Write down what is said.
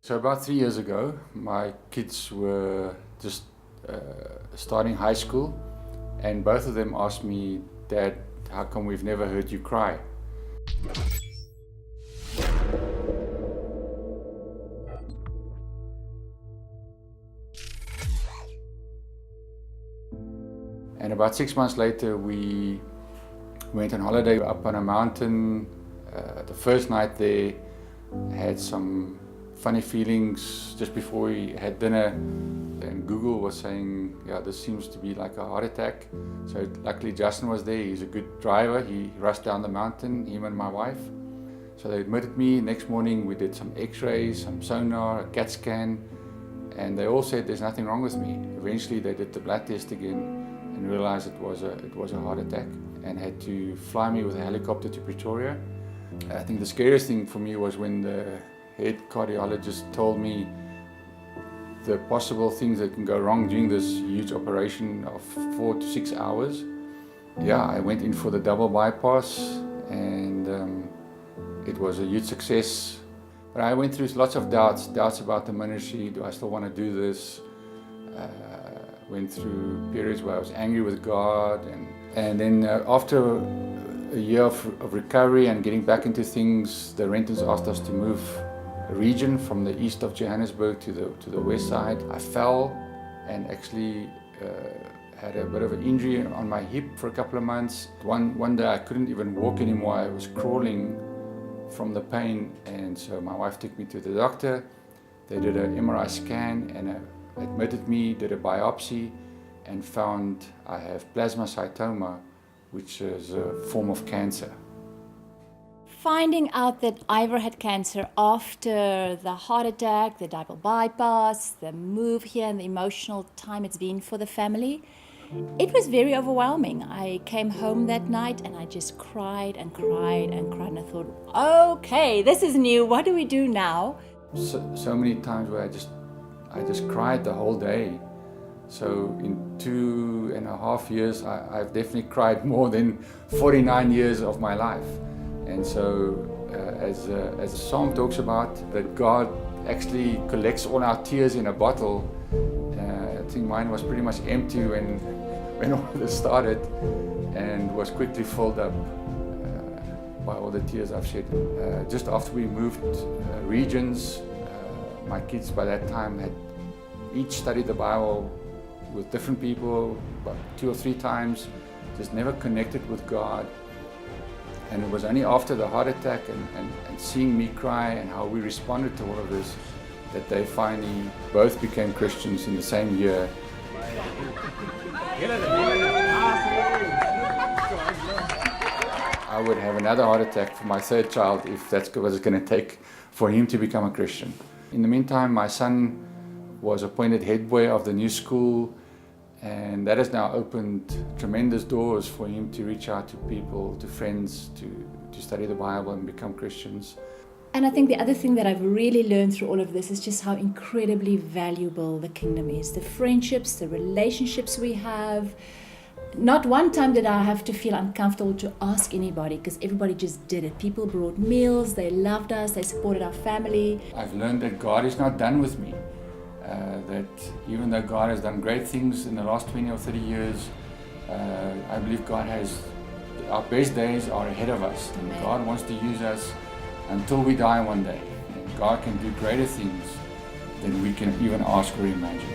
So about 3 years ago, my kids were just starting high school, and both of them asked me, "Dad, how come we've never heard you cry?" And about 6 months later, we went on holiday up on a mountain. The first night there, had some funny feelings just before we had dinner, and Google was saying, yeah, this seems to be like a heart attack. So luckily Justin was there. He's a good driver. He rushed down the mountain, him and my wife. So they admitted me. Next morning we did some x-rays, some sonar, a CAT scan, and they all said there's nothing wrong with me. Eventually they did the blood test again and realized it was a heart attack, and had to fly me with a helicopter to Pretoria. I think the scariest thing for me was when the head cardiologist told me the possible things that can go wrong during this huge operation of 4 to 6 hours. Yeah, I went in for the double bypass, and it was a huge success. But I went through lots of doubts about the ministry. Do I still want to do this? Went through periods where I was angry with God, and then after a year of recovery and getting back into things, the renters asked us to move a region from the east of Johannesburg to the west side. I fell and actually had a bit of an injury on my hip for a couple of months. One day I couldn't even walk anymore. I was crawling from the pain, and so my wife took me to the doctor. They did an MRI scan and admitted me, did a biopsy, and found I have plasmacytoma, which is a form of cancer. Finding out that Ivor had cancer after the heart attack, the double bypass, the move here, and the emotional time it's been for the family, it was very overwhelming. I came home that night and I just cried and cried and cried, and I thought, okay, this is new, what do we do now? So many times where I just cried the whole day. So in 2.5 years, I've definitely cried more than 49 years of my life. And so as the song talks about, that God actually collects all our tears in a bottle, I think mine was pretty much empty when all this started, and was quickly filled up by all the tears I've shed. Just after we moved regions, my kids by that time had each studied the Bible with different people about 2 or 3 times, just never connected with God. And it was only after the heart attack and seeing me cry and how we responded to all of this that they finally both became Christians in the same year. I would have another heart attack for my third child if that's what it's going to take for him to become a Christian. In the meantime, my son was appointed head boy of the new school, and that has now opened tremendous doors for him to reach out to people, to friends, to study the Bible and become Christians. And I think the other thing that I've really learned through all of this is just how incredibly valuable the kingdom is. The friendships, the relationships we have. Not one time did I have to feel uncomfortable to ask anybody, because everybody just did it. People brought meals, they loved us, they supported our family. I've learned that God is not done with me. That even though God has done great things in the last 20 or 30 years, I believe God has, our best days are ahead of us. Amen. God wants to use us until we die one day. And God can do greater things than we can even ask or imagine.